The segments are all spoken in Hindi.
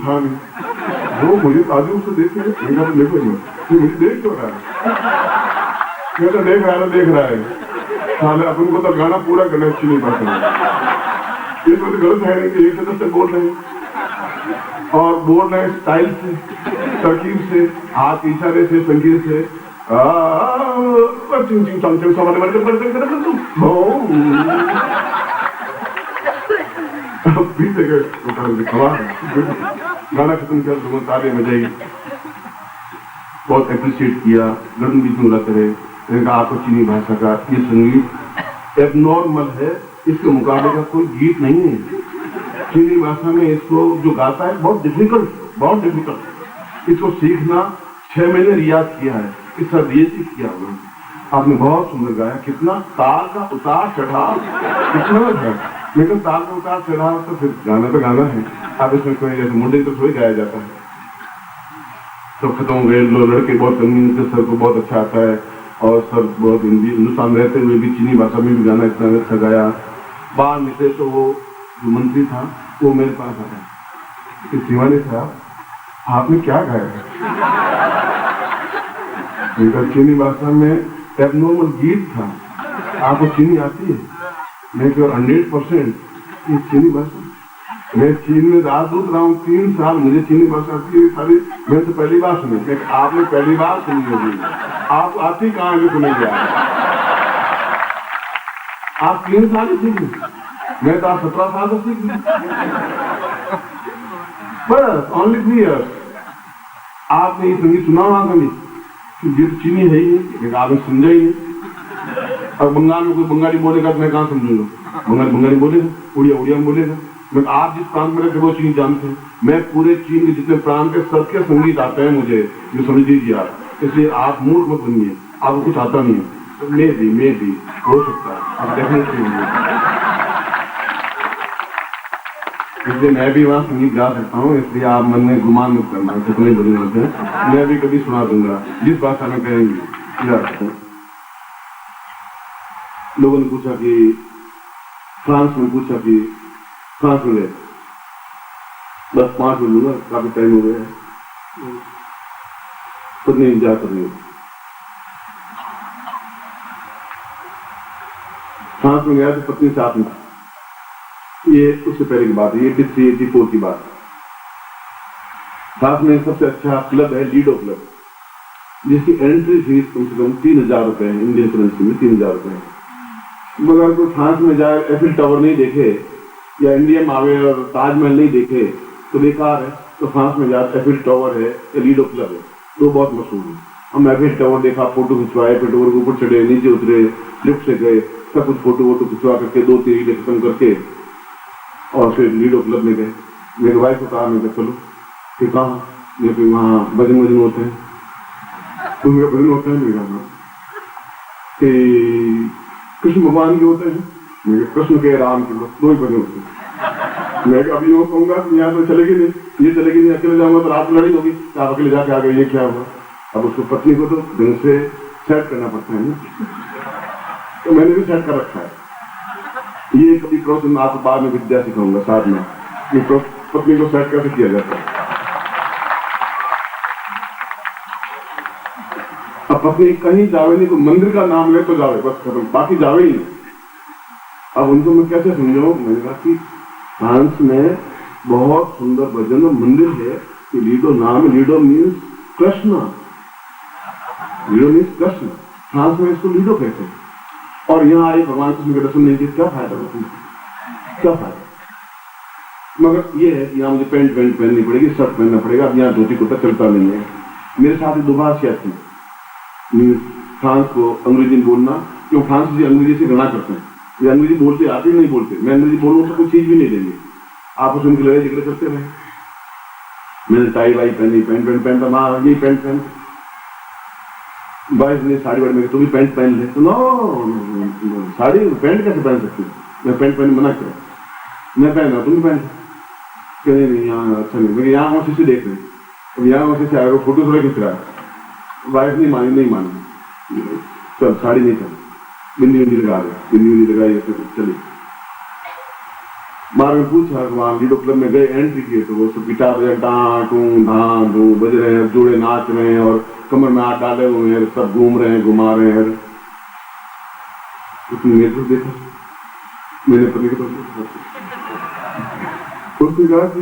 था नहीं। वो मुझे ताजुब से देखे, देखो ये मुझे देख क्यों रहा है? मैं तो देख रहा है साले अपन को तो गाना पूरा करना अच्छी नहीं बात है। ये तो गलत है नहीं कि एक तरफ से बोल रहे हैं और बोल रहे हैं स्टाइल से, तरकीब से, हाथ के इशारे से, संगीत से। गाना खत्म किया तो ताले बजाई, बहुत अप्रिशिएट किया। गर्म बीच में बुलाते रहे। आपको चीनी भाषा का ये संगीत एबनॉर्मल है, इसके मुकाबले का कोई गीत नहीं है। चीनी भाषा में इसको जो गाता है बहुत डिफिकल्ट। इसको सीखना 6 महीने रियाज किया है, इस सब ये सीख किया होगा। आपने बहुत सुंदर गाया, कितना ताल का उतार चढ़ाव कितना है, लेकिन ताल का उतार चढ़ाव तो फिर गाना तो गाना है। अब इसमें कोई जैसे मुंडे तो थोड़ी गाया जाता है। तो खत्म हो गए लो लड़के, बहुत कमी, सर को बहुत अच्छा आता है और सर बहुत हिंदुस्तान में रहते हुए भी चीनी भाषा में भी गाना इतना अच्छा गाया। बाहर निकले तो वो जो मंत्री था वो मेरे पास आया, दीवाने साहब आपने क्या गाया? चीनी भाषा में एबनॉर्मल गीत था, आपको चीनी आती है? मैं 100% ये चीनी भाषा, मैं चीन में राजदूत रहा हूँ 3 साल, मुझे चीनी भाषा आती है सारी। मैंने तो पहली बार सुनी, आपने पहली बार सुनी होगी, आप आती कहाँ है सुनेंगे? आप 3 साल ही सीख, मैं तो आप 17 साल से सीख ली, बस ओनली 3 years। आपने ये संगीत सुना वहां कभी? ये तो चीनी है ही नहीं, आपने समझा ही नहीं। और बंगाल में कोई बंगाली बोलेगा तो मैं कहाँ समझूंगा? बंगाली बोलेगा, उड़िया बोलेगा। मैं आप जिस प्रांत में रहते वो चीन जानते हैं, मैं पूरे चीन के जितने प्रांत के सबके संगीत आते हैं मुझे, जो समझ लीजिए आप। इसलिए आप मूर्ख मत बनिए, आपको कुछ आता नहीं है। तो मैं भी हो सकता है, आप डेफिनेटली होंगे। इसलिए मैं भी वहाँ संगीत गा सकता हूँ, इसलिए आप मन में गुमान मत करना, कितने बड़े होते हैं। मैं भी कभी सुना दूंगा जिस भाषा में कहेंगे। लोगों ने पूछा कि फ्रांस में फ्रांस में गए, बस 5 मिनट लूंगा, काफी टाइम हो गया है, खुद नहीं इंतजार कर रही हूँ। फ्रांस में गया तो पत्नी साथ में, ये उससे पहले की बात है, ये 83-84 की बात। फ्रांस में सबसे अच्छा क्लब है लीडो क्लब, जिसकी एंट्री फीस कम से कम 3000 रुपए है, इंडियन करेंसी में 3000 रुपए है। मगर कोई फ्रांस में जाए एफिल टावर नहीं देखे या इंडिया में आवे और ताजमहल नहीं देखे तो बेकार है। तो फ्रांस में जाए एफिल टावर है या लीडो क्लब है, तो बहुत मशहूर है। हम एफिल टावर देखा, फोटो खिंचवाए, एफिल टावर के ऊपर चढ़े, नीचे उतरे, लिफ्ट से गए, सब कुछ फोटो खिंचवा करके 2-3 रीलें खत्म करके और फिर लीडो क्लब में गए। मेरे वाइफ को कहा, मैं चलो कि कहा, फिर वहाँ भजन होते हैं, तो मेरा भजन होता है मेरा कि कृष्ण भगवान के होते हैं, मेरे कृष्ण के राम के, बस 2 ही भजन होते हैं। मैं अभी वो कहूंगा यहाँ तो चलेगी नहीं, ये चलेगी नहीं, अकेले जाऊंगा तो रात लड़ाई होगी, आप अकेले जाके आ गए, ये क्या हुआ? अब उसको पत्नी को तो ढंग से सेट करना पड़ता है ना, तो मैंने भी सेट कर रखा है। ये कभी क्रॉस में आपको बाद में विद्या सिखाऊंगा साथ में, पत्नी को सेट कैसे किया जाता है। अब पत्नी कहीं जावे नहीं, तो मंदिर का नाम ले तो जावे, बस खत्म, बाकी जावे ही नहीं। अब उनको मैं कैसे समझाऊं? मैंने कहा कि फ्रांस में बहुत सुंदर भजन मंदिर है, कि लीडो नाम, ludo means Krishna, ludo means Krishna, France में इसको लीडो कहते हैं। और यहाँ आए भगवान कृष्ण के दर्शन नहीं किए, क्या फायदा होता है, क्या फायदा? मगर ये है कि यहाँ मुझे पैंट पहननी पड़ेगी, शर्ट पहनना पड़ेगा। अब यहाँ धोती कुर्ता चलता नहीं है। मेरे साथ दुभाषिया थी, फ्रांस को अंग्रेजी बोलना, क्यों फ्रांस अंग्रेजी से घृणा करते हैं, वे अंग्रेजी बोलते आते नहीं बोलते। मैं अंग्रेजी बोलूँ तो कोई चीज भी नहीं देंगे, आपस में लड़ाई झगड़े करते रहे। मैंने टाई वाई पहनी, पैंट पहनता, माँ यही पैंट पहन, बॉयज ने साड़ी वाड़ी में, तो भी पैंट पहन ले, तो नो साड़ी पैंट कैसे पहन सकती हूँ? मैं पैंट पहन मना किया, मैं पहन रहा, तुम भी पहन, नहीं यहाँ अच्छा नहीं, मैं यहाँ वहां से देख रहे, अब यहाँ वहां से आएगा, फोटो थोड़ा खींच रहा है, वाइफ नहीं मानी, चल साड़ी नहीं चल, बिंदी लगा रहे, बिंदी लगाई, चले बार में पूछा वहां लीडो क्लब में गए, एंट्री किए तो वो सब गिटार बजा ढां बज रहे हैं, जोड़े नाच रहे हैं और कमर में हाथ डाले हुए हैं, सब घूम रहे हैं, घुमा रहे हैं। उसने मेरे को देखा, मैंने पत्नी को उसने कहा कि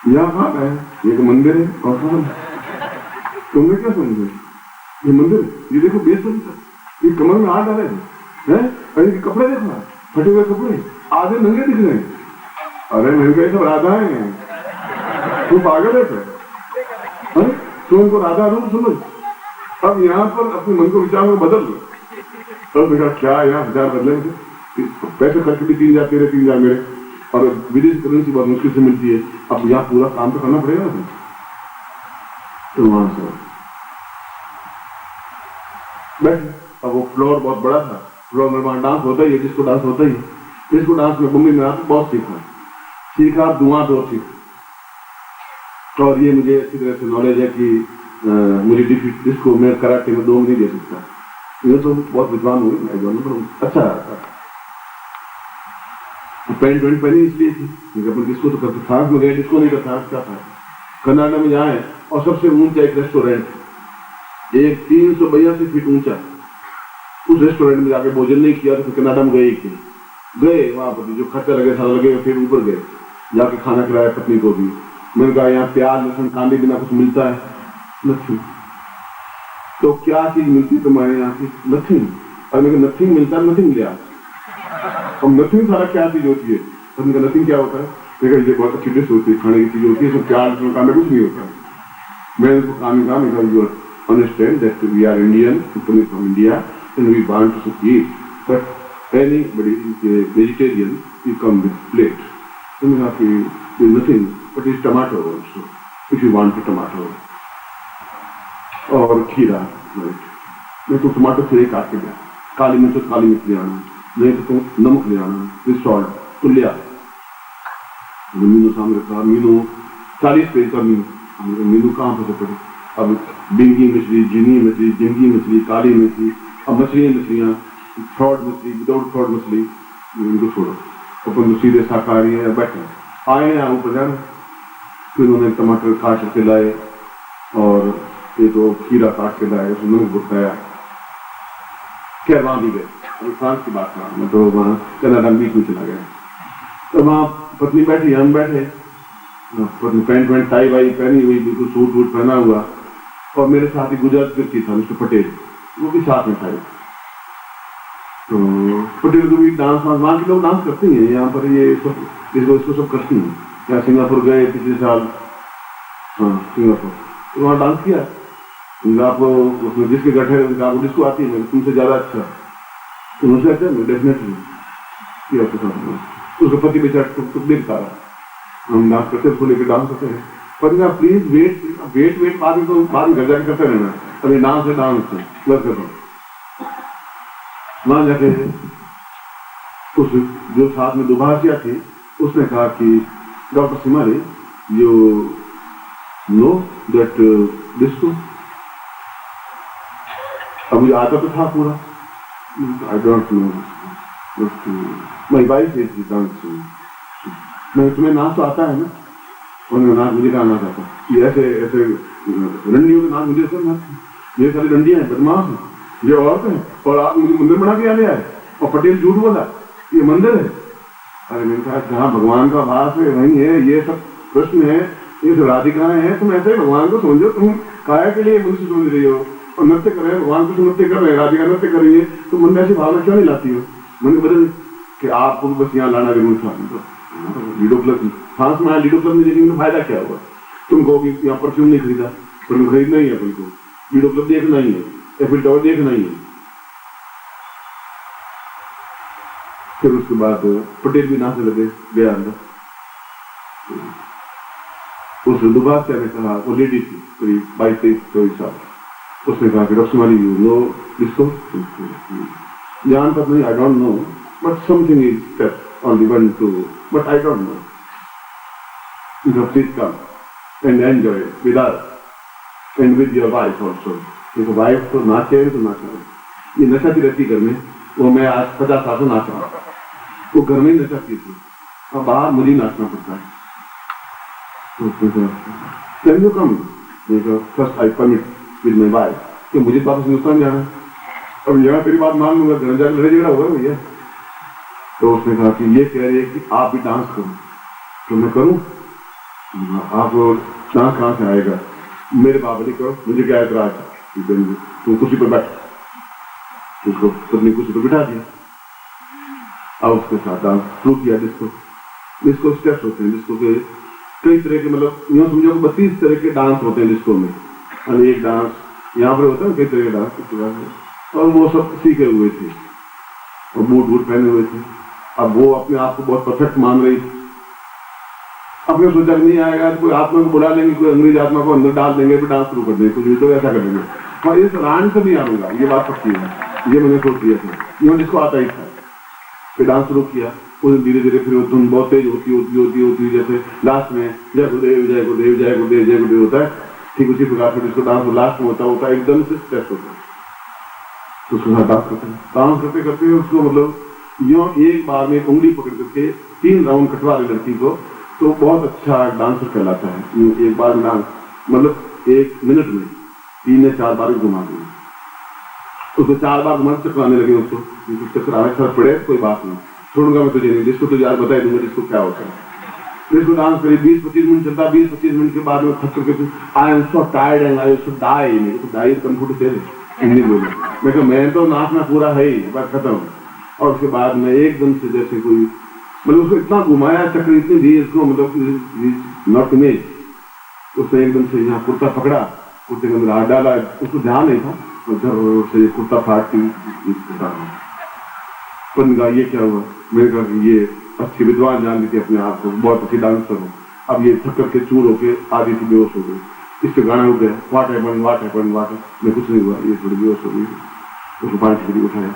यहाँ कहाँ है, ये तो मंदिर है। और तुमने क्या समझे ये मंदिर है? ये देखो बेसन था, ये कमर में हाथ डाले हैं, इनके कपड़े देखो, फटे हुए कपड़े, आधे नंगे दिख रहे हैं। अरे मैंने कहा सब राधाएं हैं, तू पागल है फिर? तू उनको राधा रूप समझ। अब यहाँ पर अपने मन को विचार को बदल लो। तब देखा क्या यहाँ विचार बदले, पैसे खर्च भी 3,000 तेरे 3,000 मेरे, और विदेशी करेंसी बहुत मुश्किल से मिलती है। अब यहाँ पूरा काम तो करना पड़ेगा ना। तो वहां से बैठे, अब वो फ्लोर बहुत बड़ा था, फ्लोर में वहां डांस होता ही है, जिसको डांस होता ही है। जिसको डांस में मुंबई में आकर बहुत सीखा धुआं तो सीखा। और ये मुझे अच्छी तरह से नॉलेज है कि मुझे डिफीट इसको मैं कराटे में 2 नहीं दे सकता। ये तो बहुत विद्वान हुई, मैं पर अच्छा पैंट वेंट पहनी इसलिए थी अपन डिस्को तो करते, फ्रांस में गए डिस्को नहीं था, फ्रांस क्या था। कनाडा में जाए और सबसे ऊंचा एक रेस्टोरेंट, एक 382 फीट ऊंचा, उस रेस्टोरेंट में जाके भोजन नहीं किया तो कनाडा में गए वहां पर जो खर्चा लगे सारा लगे, फिर ऊपर गए जाके खाना खिलाया पत्नी को भी। मैंने कहा यहाँ प्याज लहसुन कांदे बिना कुछ मिलता है? नथिंग। तो क्या चीज मिलती तुम्हारे यहाँ की? नथिंग। और मेरे नथिंग मिलता है, नथिंग लिया। अब नथिंग सारा क्या चीज होती है? नथिंग क्या होता है? देखा ये बहुत अच्छी डिश होती है, खाने की चीज होती है, सब प्याज लहसुन कांदे कुछ नहीं होता। मैंने उसको काम कहा, you understand that we are Indian, coming from India, and we want to eat. But anybody is a vegetarian, you come with plate. So we have to nothing, but it's tomato also. If you want a tomato और खीरा, right? मैं तो टमाटो खीरे काट के गया, काली मिर्च तो काली मिर्च ले आना, नहीं तो नमक ले आना, फिर सॉल्ट तो ले आ। मीनू सामने रखा, मीनू 40 पेज का मीनू कहाँ पर पड़े? अब बिंगी मछली, जिनी मछली, जिंगी मछली, काली मछली, अब मछलियाँ, फ्रॉड मछली, विदाउट फ्रॉड मछली, इनको छोड़ो। अपन तो सीधे शाकाहारी है, बैठे आए हैं ऊपर जाना। फिर उन्होंने टमाटर काट के लाए और ये तो खीरा काट के लाए, उसमें नमक बताया। खैर वहां भी गए, अभी फ्रांस की बात करा, मैं तो वहां कनाडा बीच में चला गया। तो वहां पत्नी बैठी, हम बैठे, पत्नी पैंट वैंट टाई वाई पहनी हुई, बिल्कुल सूट वूट पहना हुआ, और मेरे साथ ही गुजरात व्यक्ति था मिस्टर पटेल, वो भी साथ में था। तो पटेल को भी डांस वहां के लोग डांस करते हैं, यहाँ पर ये सब इसको सब करती हैं। यहाँ सिंगापुर गए पिछले साल, हाँ सिंगापुर, तो वहाँ डांस किया। आपको उसमें जिसके गठ है उनका आपको डिस्को आती है, तुमसे ज्यादा अच्छा, तो मुझसे अच्छा डेफिनेटली किया उसका पति बेचारा टुक देखता रहा, हम डांस करते उसको लेकर डांस करते हैं। पर प्लीज वेट बाद में घर जाके करते रहना, अभी डांस है डांस है बस कर दो। वहां जाके उस जो साथ में दुभाषिया थी, उसने कहा कि doctor Simari you know that disco. अब मुझे आता तो था पूरा, I don't know, my wife is dancing. मैं तुम्हें नाच तो आता है ना? उन्होंने नाच मुझे का आना चाहता, ये ऐसे ऐसे रंडियों के नाच मुझे सब नाच, ये सारी रंडियां हैं, बदमाश हैं, ये औरत है, और आप मुझे मंदिर बना के आने आए, और पटेल झूठ बोला ये मंदिर है। अरे मैंने कहा जहाँ भगवान का वास है वहीं है, ये सब कृष्ण है, ये सब राधिकाएं हैं, तुम ऐसे भगवान को समझो, तुम काया के लिए मनुष्य समझ रही हो, और नृत्य कर रहे हैं, भगवान को नृत्य कर रहे हैं, राधिका नृत्य कर रही है, तो मन में ऐसी भावना क्यों नहीं लाती हो? मैंने बदल कि आपको बस यहाँ लाना जरूर था। लीडो क्लब फ्रांस में आया, लीडो क्लब में देखने में फायदा क्या हुआ? तुम कहोगे यहाँ परफ्यूम नहीं खरीदा, पर खरीदना ही है अपन को, लीडो क्लब देखना ही है, एफिल टावर देखना ही है। फिर उसके बाद पटेल भी नाचने लगे, गया अंदर। उस दुभाषिया ने कहा, वो लेडी थी करीब 22-23 साल, उसने कहा कि रसमाली यू नो डिस्को? जानता नहीं, I don't know, but something is that only 1-2, but I don't know. Please come and enjoy with us and with your wife also. देखो वाइफ तो नाचे तो नाचा, ये नशाती रहती घर में, वो मैं आज 50 साल से नाच रहा हूँ, वो घर में ही नशाती थी, और बाहर मुझे नाचना पड़ता है। तो can you come, first I permit with my wife कि मुझे वापस हिंदुस्तान जाना है, अब यहाँ तेरी बात मान लूंगा, घर जाकर लड़ाई झगड़ा होगा भैया। तो उसने कहा कि ये कह रही है कि आप भी डांस करो, तो मैं करूं? आप डांस कहाँ से आएगा, मेरे बाबा नहीं करो, मुझे क्या एतराज है, तुम कुर्सी पर बैठ। तो उसको पत्नी कुर्सी पर बिठा दिया, अब उसके साथ डांस शुरू किया। डिस्को स्टेप्स होते हैं, डिस्को के कई तरह के, मतलब यूँ समझो 32 तरह के डांस होते हैं डिस्को में। और एक डांस यहाँ पर होता है, कई तरह के डांस, और वो सब सीखे हुए थे और बूट पहने हुए थे। अब वो अपने आप को बहुत परफेक्ट मान रही थी। अपने सोचा नहीं आएगा तो कोई आत्मा को बुला लेंगे, कोई अंग्रेज आत्मा को अंदर डाल देंगे, फिर डांस शुरू कर देंगे, कुछ तो ऐसा कर देंगे। और इस रान से नहीं आऊंगा, ये बात पक्की है, ये मैंने सोच लिया था, ये जिसको आता ही था। फिर डांस शुरू किया, उस धीरे धीरे फिर धुन बहुत तेज होती, जैसे लास्ट में जय गुरुदेव जय गुरुदेव जय गुरुदेव जय गुरुदेव होता है, ठीक उसी प्रकार से जिसको डांस लास्ट में होता है एकदम से स्टेप होता है। तो उसके साथ डांस करते करते उसको मतलब यूँ एक बार में उंगली पकड़ करके 3 राउंड कटवा रही लड़की को, तो बहुत अच्छा डांसर कहलाता है। एक बार में डांस मतलब 1 मिनट में 3 या 4 बार घुमा देंगे, उसको 4 बार घुमा चकराने लगे, उसको चकराने सर पड़े कोई बात नहीं, छोड़ूंगा मैं तुझे नहीं, जिसको तुझे आज बता दूंगा जिसको क्या होता है। जिसको डांस करी 20-25 मिनट चलता, 20-25 मिनट के बाद में थक करके I am so tired and I should die, मेरे को डाई कंप्यूटर दे हिंदी बोले। मैं कहा मैं तो नाचना पूरा है ही, बात खत्म। और उसके बाद में एकदम से जैसे कोई मतलब उसको इतना घुमाया, चक्र इतनी दी इसको, मतलब नॉट इमेज, उसने एकदम से यहाँ कुर्ता पकड़ा, कुर्ते के अंदर हाथ डाला, उसको ध्यान नहीं था, और जब से कुर्ता फाटती पर कहा ये क्या हुआ। मैंने कहा कि ये अच्छी विद्वान जान ली थी अपने आप को, बहुत अच्छी डांसर हो, अब ये थक के चूर होके आधी से बेहोश हो गई, इससे गाना रुक गया, वाट हैपेंड मैं कुछ नहीं हुआ, ये थोड़ी बेहोश हो गई। उसको पानी से उठाया,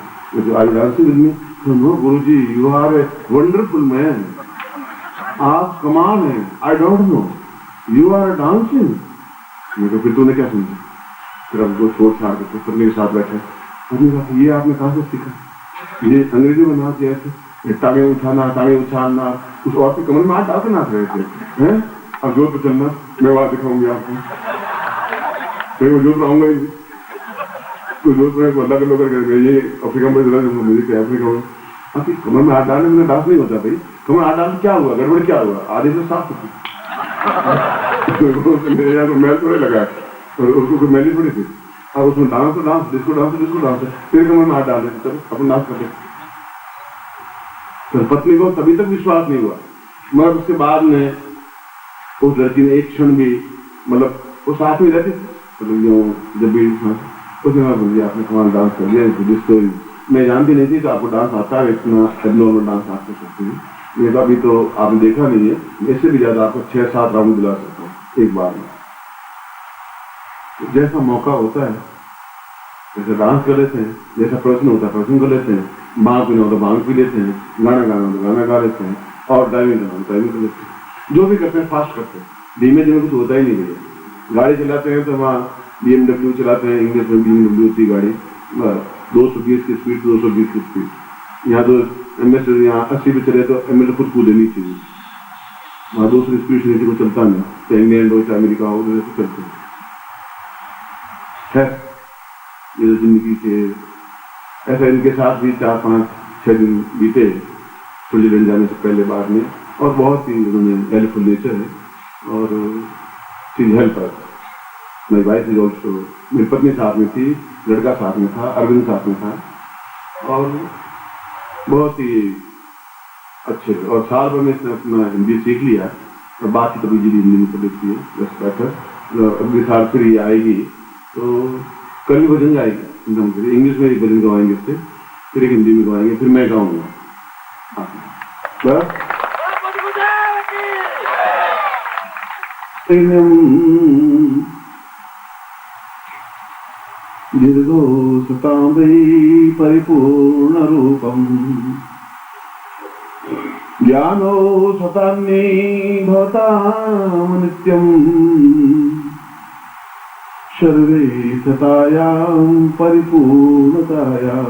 I dancing with me, no Guruji you are a wonderful man, आप कमाल है, I don't know you are dancing. मैं फिर तूने क्या समझा? फिर हमको छोड़ छाड़ के पत्नी के साथ बैठे, ये आपने कहाँ से सीखा? ये अंग्रेजी में नाच ऐसे टांगे उछालना, उस औरत के कमर में हाथ डाल के नाच रहे थे, हैं? अब जोर पर चलना, मैं वहां दिखाऊंगी आपको, फिर मैं जोर पर आऊंगा ही, तो जोर पर अल्लाह के लोग ये अफ्रीका में मुझे क्या अफ्रीका में आपकी कमर में हाथ डालने में डांस नहीं होता भाई, कमर हाथ डालने क्या हुआ, गड़बड़ क्या हुआ, आधे से साफ होती मेरे यहाँ तो मैल थोड़े लगा और उसको कोई मैली थोड़ी थी। अब उसमें डांस तो डांस, डिस्को डांस है, फिर कमर में हाथ डाल देते, चलो अपन डांस करते। तो पत्नी को तभी तक विश्वास नहीं हुआ, मगर उसके बाद में उस लड़की ने एक क्षण भी मतलब वो साथ में रहती, मतलब जब भी उसने बोलिए आपने कमाल डांस कर लिया, डिस्को मैं जानती नहीं थी तो आपको डांस आता है, इतना एबनॉर्मल डांस आप कर सकते हैं। मैं अभी तो आपने देखा नहीं है, इससे भी ज्यादा आपको 6-7 राउंड दिला सकता हूँ एक बार में। तो जैसा मौका होता है जैसे डांस कर लेते हैं, जैसा प्रश्न होता है प्रश्न कर लेते हैं, बांग पीना हो तो बांग पी लेते हैं, गाना गाना हो तो गाना गा लेते हैं, और ड्राइविंग करना ड्राइविंग कर लेते हैं, जो भी करते हैं फास्ट करते हैं, धीमे धीमे कुछ होता ही नहीं भैया। गाड़ी चलाते हैं तो वहाँ BMW चलाते हैं, इंग्लिश में BMW होती गाड़ी, 220 की स्पीड 220 की स्पीड, यहाँ तो MS यहाँ 80 पे चले तो MS खुद कूदे नीचे, वहाँ दूसरी स्पीड से नीचे को चलता नहीं, तो इंग्लैंड हो चाहे अमेरिका हो तो चलते हैं। ये जिंदगी के ऐसा इनके साथ भी 4-5-6 दिन बीते स्विट्जरलैंड जाने से पहले बाद में, और बहुत ही उन्होंने हेल्पफुल नेचर है और चीज हेल्पर। मेरी वाइफ इज ऑल्सो, मेरी पत्नी साथ में थी, लड़का साथ में था, अरविंद साथ में था, और बहुत ही अच्छे। और साल भर में इसने अपना हिंदी सीख लिया और बाकी तो बिजली हिंदी में पढ़ती है, बस बेटर। अगले साल फिर ये आएगी तो कल भी भजन गाएगी, इंग्लिश में एक भजन गवाएंगे इससे, फिर एक हिंदी में गवाएंगे, फिर मैं गाऊंगा। निर्दोषताम्बै परिपूर्ण रूपम् ज्ञानो सतान्ये भवतां नित्यम् सर्वे सतायां परिपूर्णतायां।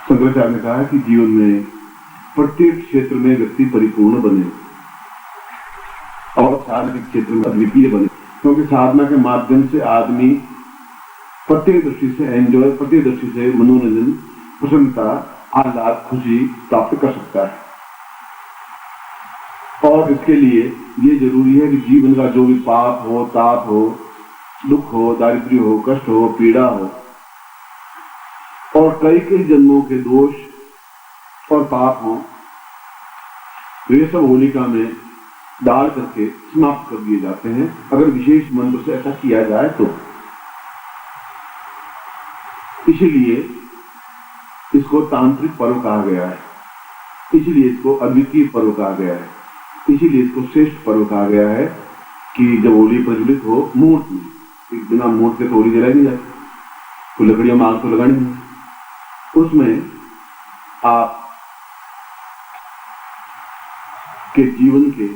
शंकराचार्य ने कहा कि जीवन में प्रत्येक क्षेत्र में व्यक्ति परिपूर्ण बने और शारीरिक क्षेत्र में अद्वितीय बने, क्योंकि साधना के माध्यम से आदमी प्रत्येक दृष्टि से एंजॉय, प्रत्येक दृष्टि से मनोरंजन, प्रसन्नता, आह्लाद, खुशी प्राप्त कर सकता है। और इसके लिए ये जरूरी है कि जीवन का जो भी पाप हो, ताप हो, दुख हो, दारिद्र्य हो, कष्ट हो, पीड़ा हो और कई कई जन्मों के दोष और पाप हो, वे सब होलिका में डाल करके समाप्त कर दिए जाते हैं अगर विशेष मंत्र से ऐसा किया जाए तो। इसीलिए इसको तांत्रिक पर्व कहा गया है, इसीलिए इसको अद्वितीय पर्व कहा गया है, इसीलिए इसको श्रेष्ठ पर्व कहा गया है कि जब होली प्रज्वलित हो मुहूर्त में, बिना मुहूर्त के तो होली जलाई नहीं जाती, तो लकड़ियों में आग तो लगानी है, उसमें आप के जीवन के